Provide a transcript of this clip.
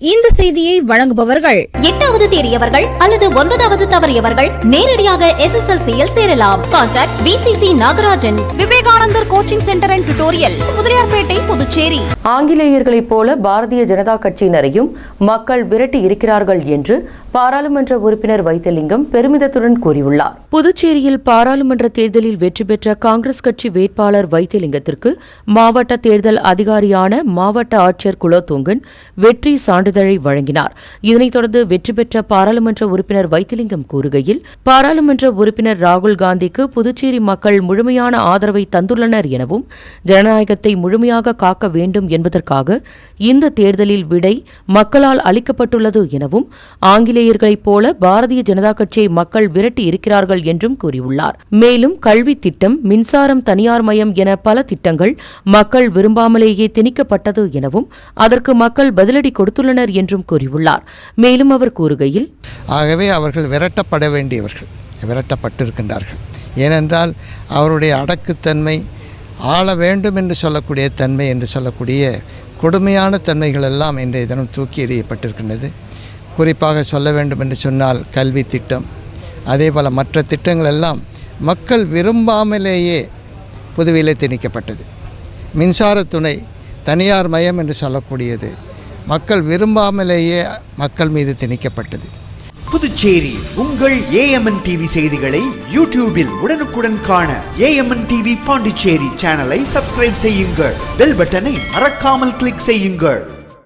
இந்த செய்தியை வழங்குபவர்கள் 8வது தேறியவர்கள் அல்லது 9வது தவறியவர்கள் நேரடியாக SSLCயில் சேரலாம். Contact VCC Nagarajan, Vivekanandar coaching centre and tutorial, Mudaliarpet, Puducherry. ஆங்கிலேயர்களைப் போல பாரதிய ஜனதா கட்சியினரையும் மக்கள் விரட்டி இருக்கிறார்கள் என்று பாராளுமன்ற உறுப்பினர் வைத்திலிங்கம் பெருமிதத்துடன் கூறியுள்ளார். புதுச்சேரியில் பாராளுமன்ற தேர்தலில் வெற்றி பெற்ற காங்கிரஸ் கட்சி வேட்பாளர் வைத்திலிங்கத்திற்கு மாவட்ட தேர்தல் அதிகாரியான மாவட்ட ஆட்சியர் குலோத்துங்கன் வெற்றி சான்றிதழை வழங்கினார். இதனைத் தொடர்ந்து வெற்றி பெற்ற பாராளுமன்ற உறுப்பினர் வைத்திலிங்கம் கூறுகையில், பாராளுமன்ற உறுப்பினர் ராகுல் காந்திக்கு புதுச்சேரி மக்கள் முழுமையான ஆதரவை தந்துள்ளனர் எனவும், ஜனநாயகத்தை முழுமையாக காக்க வேண்டும் என்பதற்காக இந்த தேர்தலில் விடை மக்களால் அளிக்கப்பட்டுள்ளது எனவும், ஆங்கிலேயர்களைப் போல பாரதிய ஜனதா கட்சியை மக்கள் விரட்டி இருக்கிறார்கள் என்றும் கூறியுள்ளார். மேலும் கல்வி திட்டம், மின்சாரம் தனியார்மயம் என பல திட்டங்கள் மக்கள் விரும்பாமலேயே திணிக்கப்பட்டது எனவும், அதற்கு மக்கள் பதிலடி கொடுத்துள்ளனர் என்றும் கூறியுள்ளார். மேலும் அவர் கூறுகையில், ஆகவே அவர்கள் விரட்டப்பட வேண்டியவர்கள், விரட்டப்பட்டிருக்கின்றார்கள். ஏனென்றால் அவருடைய அடக்குத்தன்மை, ஆள வேண்டும் என்று சொல்லக்கூடிய தன்மை என்று சொல்லக்கூடிய கொடுமையான தன்மைகள் எல்லாம் இன்றைய தினம் தூக்கி எறியப்பட்டிருக்கின்றது. குறிப்பாக சொல்ல வேண்டும் என்று சொன்னால் கல்வி திட்டம், அதே போல் மற்ற திட்டங்கள் எல்லாம் மக்கள் விரும்பாமலேயே புதுவையிலே திணிக்கப்பட்டது. மின்சாரத்துறை தனியார் மயம் என்று சொல்லக்கூடியது மக்கள் விரும்பாமலேயே மக்கள் மீது திணிக்கப்பட்டது. புதுச்சேரி உங்கள் AMN TV செய்திகளை யூடியூபில் உடனுக்குடன் காண AMN TV பாண்டிச்சேரி சேனலை சப்ஸ்கிரைப் செய்யுங்கள். பெல் பட்டனை மறக்காமல் கிளிக் செய்யுங்கள்.